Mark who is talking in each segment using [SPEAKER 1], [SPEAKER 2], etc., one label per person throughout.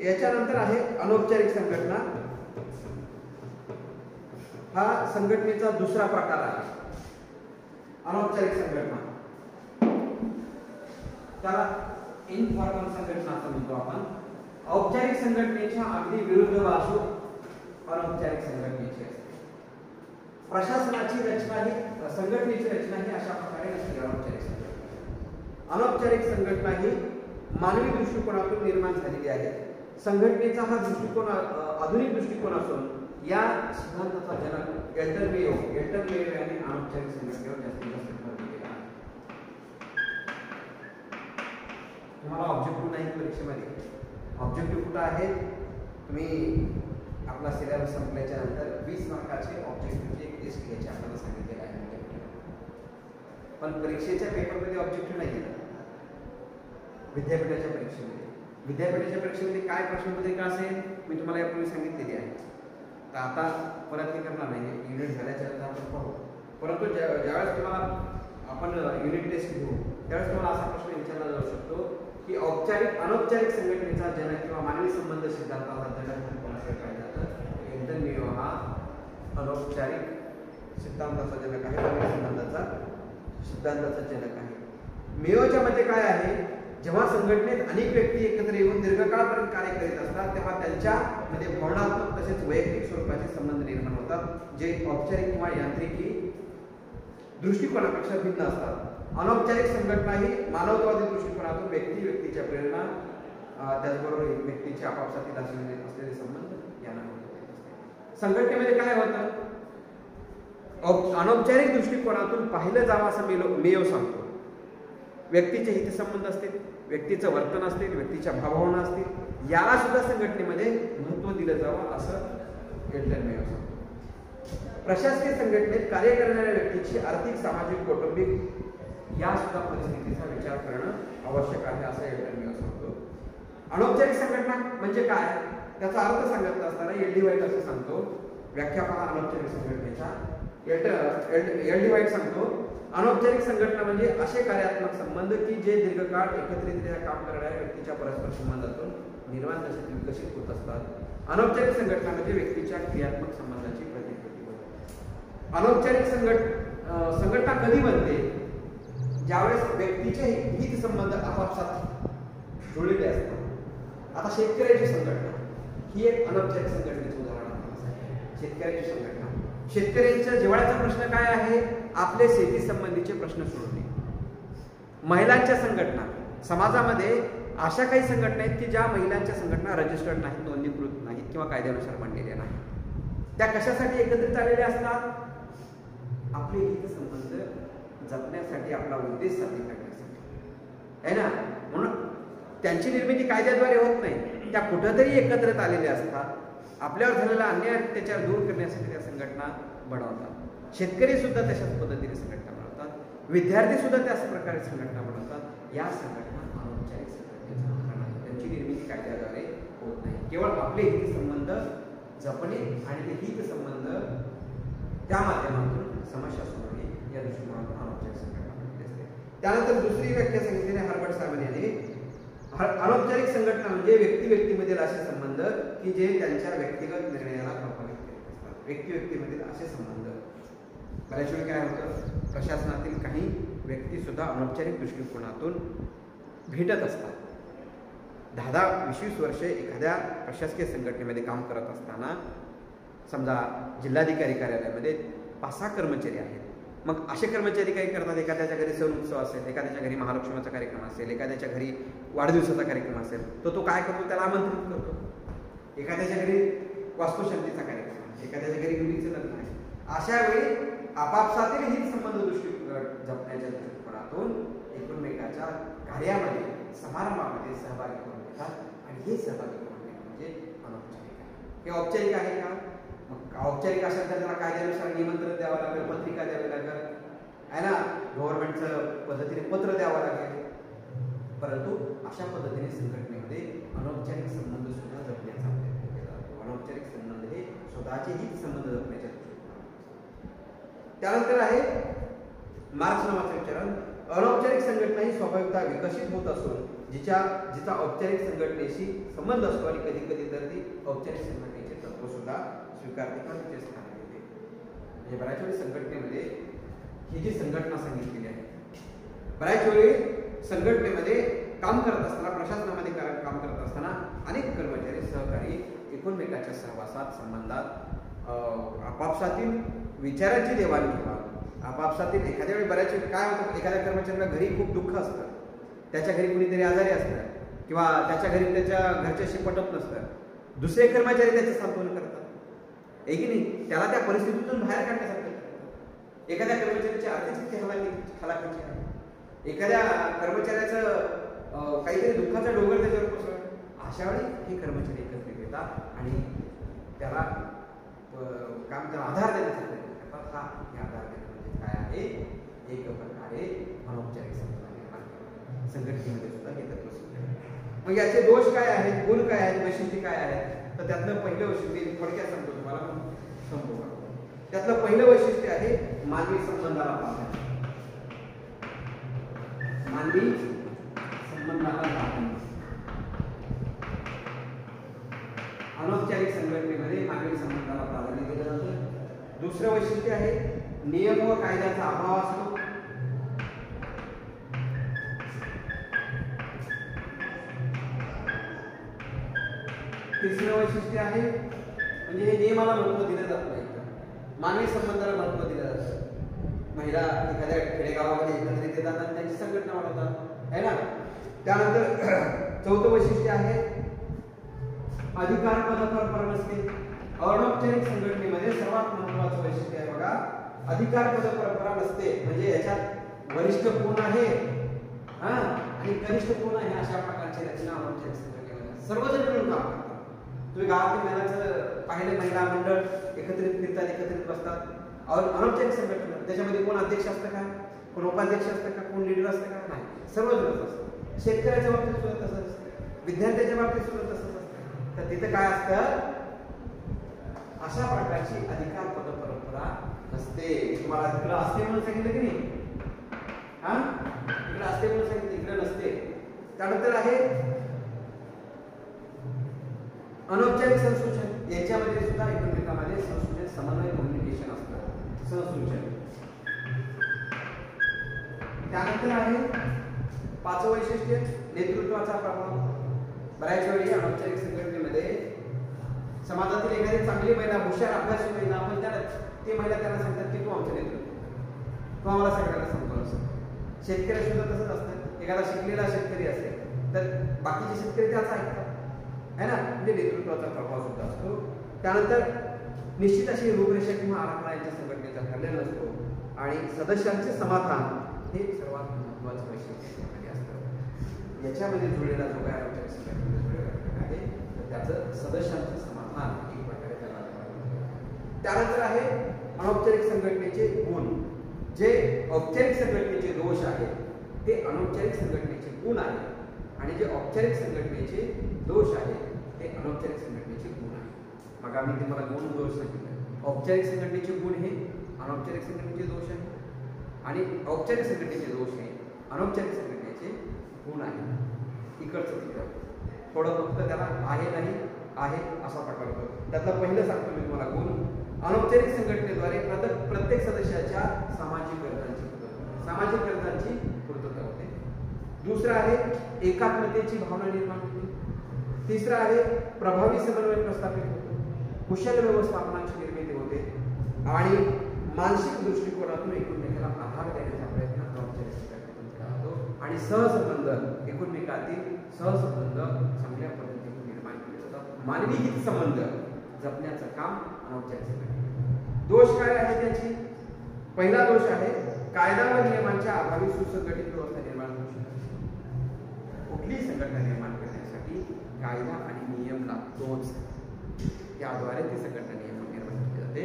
[SPEAKER 1] याच्यानंतर आहे अनौपचारिक संघटना. हा संघटनेचा दुसरा प्रकार आहे. अनौपचारिक संघटना त्याला इनफॉर्मल संघटना असं म्हणतो आपण. औपचारिक संघटनेच्या अगदी विरुद्ध बाजू अनौपचारिक संघटनेची असते. प्रशासनाची रचना ही संघटनेची रचना ही अशा प्रकारे असते. अनौपचारिक संघटना अनौपचारिक संघटना ही मानवी दृष्टिकोनातून निर्माण झालेली आहे. संघटनेचा हा दृष्टिकोन आधुनिक दृष्टिकोन असून या सिद्धांताचा जनक एल्टर मेयो यांनी अनौपचारिक संघटनेवर जास्तीत जास्त भर दिलेला आहे. तुम्हाला ऑब्जेक्टिव्ह नाही परीक्षेमध्ये. ऑब्जेक्टिव्ह कुठं आहे? तुम्ही आपला सिलेबस संपल्याच्या नंतर 20 मार्काचे ऑब्जेक्टिव्हची एक लिस्ट घ्यायची आपल्याला सांगितलेलं आहे. पण परीक्षेच्या पेपरमध्ये ऑब्जेक्टिव्ह नाही दिला. विद्यापीठाच्या परीक्षेमध्ये काय प्रश्नपत्रिका असेल मी तुम्हाला यापूर्वी सांगितलेली आहे. तर आता परत हे करणार नाही. युनिट झाल्याच्या नंतर आपण पाहू. परंतु ज्यावेळेस तुम्हाला आपण युनिट टेस्ट घेऊ त्यावेळेस तुम्हाला असा प्रश्न विचारला जाऊ शकतो की अनौपचारिक संघटनेचा जनक किंवा मानवी संबंध सिद्धांताचा जनक कोणाकडे काय जातं? एल्टर मेयो हा अनौपचारिक सिद्धांताचा जनक आहे. मानवी संबंधाचा सिद्धांताचा जनक आहे. मेयोच्या मध्ये काय आहे? जेव्हा संघटनेत अनेक व्यक्ती एकत्र येऊन दीर्घकाळपर्यंत कार्य करीत असतात तेव्हा त्यांच्यामध्ये भावनात्मक तसेच वैयक्तिक स्वरूपाचे संबंध निर्माण होतात जे औपचारिक किंवा यांत्रिकी दृष्टिकोनापेक्षा भिन्न असतात. अनौपचारिक संघटना ही मानवतावादी दृष्टिकोनातून व्यक्तीच्या प्रेरणा त्याचबरोबर व्यक्तीच्या आपापसातील असलेले संबंध यांना संघटनेमध्ये काय होतं? अनौपचारिक दृष्टिकोनातून पाहिलं जावं असं मेयो सांगतो. व्यक्तीचे हितसंबंध असतील, व्यक्तीचं वर्तन असतील, व्यक्तीच्या भावभावना असतील, याला सुद्धा संघटनेमध्ये महत्त्व दिलं जावं असं एल्टर मेयो सांगतो. प्रशासकीय संघटनेत कार्य करणाऱ्या व्यक्तीची आर्थिक, सामाजिक, कौटुंबिक या सुद्धा परिस्थितीचा विचार करणं आवश्यक आहे असं एल्टर मेयो सांगतो. अनौपचारिक संघटना म्हणजे काय त्याचा अर्थ सांगत असताना एल डी व्हाईट असं सांगतो. व्याख्या पहा अनौपचारिक संघटनेच्या. एल डी व्हाईट सांगतो अनौपचारिक संघटना म्हणजे असे कार्यात्मक संबंध की जे दीर्घकाळ एकत्रितरित्या काम करणाऱ्या व्यक्तीच्या परस्पर संबंधातून निर्माण तसेच विकसित होत असतात. अनौपचारिक संघटना म्हणजे व्यक्तीच्या क्रियात्मक संबंधाची प्रतिकृती होते. अनौपचारिक संघटना कधी बनते? ज्यावेळेस व्यक्तीचे हित संबंध आपापसात जुळलेले असतात. आता शेतकऱ्याची संघटना ही एक अनौपचारिक संघटनेचं उदाहरण आहे. शेतकऱ्याची संघटना शेतकऱ्यांच्या जिव्हाळ्याचा प्रश्न काय आहे? आपले शेती संबंधीचे प्रश्न सोडवणे. महिलांच्या संघटना समाजामध्ये अशा काही संघटना आहेत की ज्या महिलांच्या संघटना रजिस्टर्ड नाहीत, नोंदणीकृत नाहीत किंवा कायद्यानुसार मांडलेल्या नाहीत. त्या कशासाठी एकत्रित आलेल्या असतात? आपले हित संबंध जपण्यासाठी, आपला उद्देश साध्य करण्यासाठी आहे ना. म्हणून त्यांची निर्मिती कायद्याद्वारे होत नाही. त्या कुठंतरी एकत्रित आलेल्या असतात. आपल्यावर झालेला अन्याय अत्याचार दूर करण्यासाठी त्या संघटना बनवतात. शेतकरी सुद्धा तशाच पद्धतीने संघटना बनवतात. विद्यार्थी सुद्धा त्याच प्रकारे संघटना बनवतात. या संघटना अनौपचारिक संघटनेचा प्रकार आहे. त्यांची निर्मिती कायद्याद्वारे होत नाही. केवळ आपले हित संबंध जपणे आणि ते हित संबंध त्या माध्यमातून समस्या सोडवणे या दृष्टिकोनातून अनौपचारिक संघटना बनवली असते. त्यानंतर दुसरी व्याख्या सांगितलेली हर्बर्ट सायमन यांनी. अनौपचारिक संघटना म्हणजे व्यक्तीमधील असे संबंध की जे त्यांच्या व्यक्तिगत निर्णयाला प्रभावित करत असतात. व्यक्तीमधील असे संबंध. बऱ्याच वेळी काय होतं? प्रशासनातील काही व्यक्ती सुद्धा अनौपचारिक दृष्टिकोनातून भेटत असतात. 10-20 वर्षे एखाद्या प्रशासकीय संघटनेमध्ये काम करत असताना समजा जिल्हाधिकारी कार्यालयामध्ये 5-6 कर्मचारी आहेत. मग असे कर्मचारी काही करतात? एखाद्याच्या घरी सण उत्सव असेल, एखाद्याच्या घरी महालक्ष्मीचा कार्यक्रम असेल, एखाद्याच्या घरी वाढदिवसाचा कार्यक्रम असेल, तो काय करतो? त्याला आमंत्रित करतो. एखाद्याच्या घरी वास्तुशांतीचा कार्यक्रम आहे, एखाद्याच्या घरी मुलीचं लग्न आहे. अशा वेळी आपापसातील हित संबंध जपण्याच्या दृष्टिकोनातून एकमेकाच्या कार्यामध्ये, समारंभामध्ये सहभागी करून घेतात आणि हे सहभागी करून घेणं म्हणजे अनौपचारिक आहे. हे औपचारिक आहे का? मग औपचारिक असेल तर त्याला कायद्यानुसार निमंत्रण द्यावं लागेल, पत्रिका द्यावी लागेल आहे ना, गव्हर्नमेंटचं पद्धतीने पत्र द्यावं लागेल. परंतु अशा पद्धतीने संघटनेमध्ये अनौपचारिक संबंध सुद्धा जपण्याचा प्रयत्न केला जातो. अनौपचारिक संबंध हे स्वतःचे हित संबंध जपण्याच्या दृष्टिकोनातून. त्यानंतर आहे मार्क्स नावाचं विचारण. अनौपचारिक संघटना ही स्वाभाविकता विकसित होत असून जिचा औपचारिक संघटनेशी संबंध असतो आणि कधी कधी तर ती औपचारिक संघटनेचे तत्व सुद्धा स्वीकारते किंवा तिचे स्थान घेते. म्हणजे बऱ्याच वेळी संघटनेमध्ये ही जी संघटना सांगितलेली आहे, बऱ्याच वेळी संघटनेमध्ये काम करत असताना, प्रशासनामध्ये काम करत असताना अनेक कर्मचारी, सहकारी एकमेकांच्या सहवासात, संबंधात, आपापसातील विचारांची देवाणघेवाण, आपापसातील एखाद्या वेळी बऱ्याच वेळी काय होतं, एखाद्या कर्मचाऱ्याला घरी खूप दुःख असतं, त्याच्या घरी कुणीतरी आजारी असतं किंवा त्याच्या घरी त्याच्या घरच्याशी पटत नसतं, दुसरे कर्मचारी त्याचे सांत्वन करतात, आहे की नाही, त्याला त्या परिस्थितीतून बाहेर काढण्यासाठी करतात. एखाद्या कर्मचाऱ्याची आर्थिक स्थिती हलाखीची आहे, एखाद्या कर्मचाऱ्याचं काहीतरी दुःखाचा डोंगर त्याच्यावर कोसळलं, अशा वेळी हे कर्मचारी एकत्रित येतात आणि त्याला काम त्याला आधार देण्याचा प्रयत्न करतात. हे आधार देणं म्हणजे काय आहे, एक प्रकारे अनौपचारिक संघटनेमध्ये सुद्धा हे तत्व सुद्धा. मग याचे दोष काय आहेत, गुण काय आहेत, वैशिष्ट्ये काय आहेत, तर त्यातलं पहिलं वैशिष्ट्य थोडक्यात सांगतो तुम्हाला, संभोग. त्यातलं पहिलं वैशिष्ट्य आहे मानवी संबंधाला प्राधान्य. मानवी संबंधाला प्राधान्य. अनौपचारिक संघटनेमध्ये मानवी संबंधाला प्राधान्य दिलं जातं. दुसरं वैशिष्ट्य आहे नियम व कायद्याचा अभाव असतो. तिसरं वैशिष्ट्य आहे म्हणजे हे नियमाला महत्व दिलं जात नाही, मानवी संबंधाला महत्व दिलं जातं. महिला एखाद्या खेडेगावामध्ये एकत्रित येतात आणि त्यांची संघटना वाढवतात, है ना. त्यानंतर चौथं वैशिष्ट्य आहे अधिकार पदपरंपरा नसते. अनौपचारिक संघटनेमध्ये सर्वात महत्वाचं वैशिष्ट्य आहे बघा, अधिकार पदपरंपरा नसते. म्हणजे याच्यात वरिष्ठ कोण आहे आणि कनिष्ठ कोण आहे अशा प्रकारची रचना अनौपचारिक संघटनेमध्ये सर्वजण मिळून काम करतात. तुम्ही गावातील महिलांचं पाहिलं, महिला मंडळ एकत्रित फिरतात, एकत्रित बसतात. अनौपचारिक संघटना त्याच्यामध्ये कोण अध्यक्ष असतं का, कोण उपाध्यक्ष असतं का, कोण लीडर असतं का, नाही, सर्वजण असतं. शेतकऱ्याच्या बाबतीत सुद्धा तसंच असतं, विद्यार्थ्याच्या बाबतीत सुद्धा तसंच असतं. तर तिथं काय असतं, अशा प्रकारची अधिकार पदपरंपरा नसते. तुम्हाला तिकडं असते म्हणून सांगितलं की नाही, इकडे असते म्हणून सांगितलं, इकडे नसते. त्यानंतर आहे अनौपचारिक संसूचन. याच्यामध्ये सुद्धा एकमेकांमध्ये संसूचन, समन्वय, कम्युनिकेशन असतं, संसूचन. त्यानंतर आहे पाचवं वैशिष्ट्य नेतृत्वाचा प्रभाव. बऱ्याच वेळी अनौपचारिक संघटनेमध्ये समाजातील एखादी चांगली महिला, हुशार अभ्यासू महिला, आपण ती महिला त्यांना सांगतात की तू आमचं नेतृत्व, तू आम्हाला सगळ्यांना समजून असं. शेतकरी सुद्धा तसंच असतं. एखादा शिकलेला शेतकरी असेल तर बाकीचे शेतकरी त्याच ऐकतात, है ना. म्हणजे नेतृत्वाचा प्रभाव सुद्धा असतो. त्यानंतर निश्चित अशी रूपरेषा किंवा आराखडा यांच्या संघटनेचा ठरलेला असतो आणि सदस्यांचे समाधान हे सर्वात महत्वाचं वैशिष्ट्य असतं. याच्यामध्ये जुळलेला जो काय अनौपचारिक संघटनेमध्ये जुळलेला आहे तर त्याचं सदस्यांचे समाधान एक प्रकारे त्याला. त्यानंतर आहे अनौपचारिक संघटनेचे गुण. जे औपचारिक संघटनेचे दोष आहेत ते अनौपचारिक संघटनेचे गुण आहेत आणि जे औपचारिक संघटनेचे दोष आहेत ते अनौपचारिक संघटनेचे गुण आहेत. मग आम्ही तुम्हाला दोन दोष सांगितले. औपचारिक संघटनेचे गुण हे अनौपचारिक संघटनेचे दोष आहे आणि औपचारिक संघटनेचे दोष हे अनौपचारिक संघटनेचे गुण आहेत. इकडचं तिकडं थोडं फक्त त्याला आहे नाही आहे असा प्रकार होतो. त्यातलं पहिलं सांगतो मी तुम्हाला गुण. अनौपचारिक संघटनेद्वारे प्रत्येक सदस्याच्या सामाजिक गरजांची पूर्तता होते. दुसरं आहे एकात्मतेची भावना निर्माण होते. तिसरं आहे प्रभावी समन्वय प्रस्थापित होतो. कुशल व्यवस्थापनाची निर्मिती होते आणि मानसिक दृष्टिकोनातून एकमेकाला आधार देण्याचा प्रयत्न अनौपचारिक संघटनेतून केला जातो आणि सहसंबंध, एकमेकातील सहसंबंध चांगल्या पद्धतीने निर्माण केले जातात. मानवी हित संबंध जपण्याचं काम अनौपचारिक संघटना. दोष काय आहे त्याची? पहिला दोष आहे कायदा व नियमांच्या अभावी सुसंघटित व्यवस्था निर्माण होऊ शकते. कुठलीही संघटना निर्माण करण्यासाठी कायदा आणि नियम लागतोच. त्याद्वारे ती संघटना निर्माण केली जाते.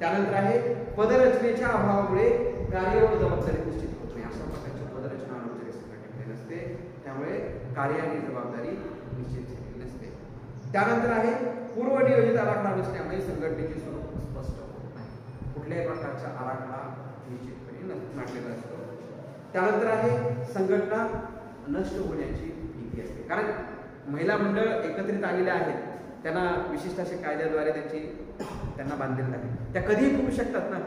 [SPEAKER 1] त्यानंतर आहे पदरचनेच्या अभावामुळे कार्य व जबाबदारी निश्चित होत नाही. अशा प्रकारची पदरचना अनौपचारिक संघटनेकडे नसते, त्यामुळे कार्य आणि जबाबदारी निश्चित झालेली नसते. त्यानंतर आहे पूर्वनियोजित आराखडा नसल्यामुळे संघटनेचे स्वरूप स्पष्ट होत नाही. कुठल्याही प्रकारचा आराखडा निश्चितपणे मांडलेला असतो. त्यानंतर आहे संघटना नष्ट होण्याची भीती असते. कारण महिला मंडळ एकत्रित आलेल्या आहेत, त्यांना विशिष्ट अशा कायद्याद्वारे त्यांना बांधलेलं आहे. त्या कधीही पडू शकतात ना,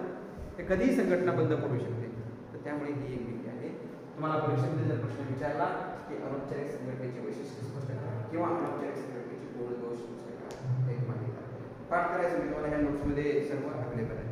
[SPEAKER 1] ते कधीही संघटना बंद पडू शकते. तर त्यामुळे ही एक भीती आहे. तुम्हाला परीक्षेमध्ये जर प्रश्न विचारला की अनौपचारिक संघटनेचे वैशिष्ट्य स्पष्ट करा किंवा अनौपचारिक संघटनेचे गुण दोष स्पष्ट करा, हे माहिती पाठ करायचं. मी तुम्हाला ह्या नोट्समध्ये सर्व अवेलेबल आहे.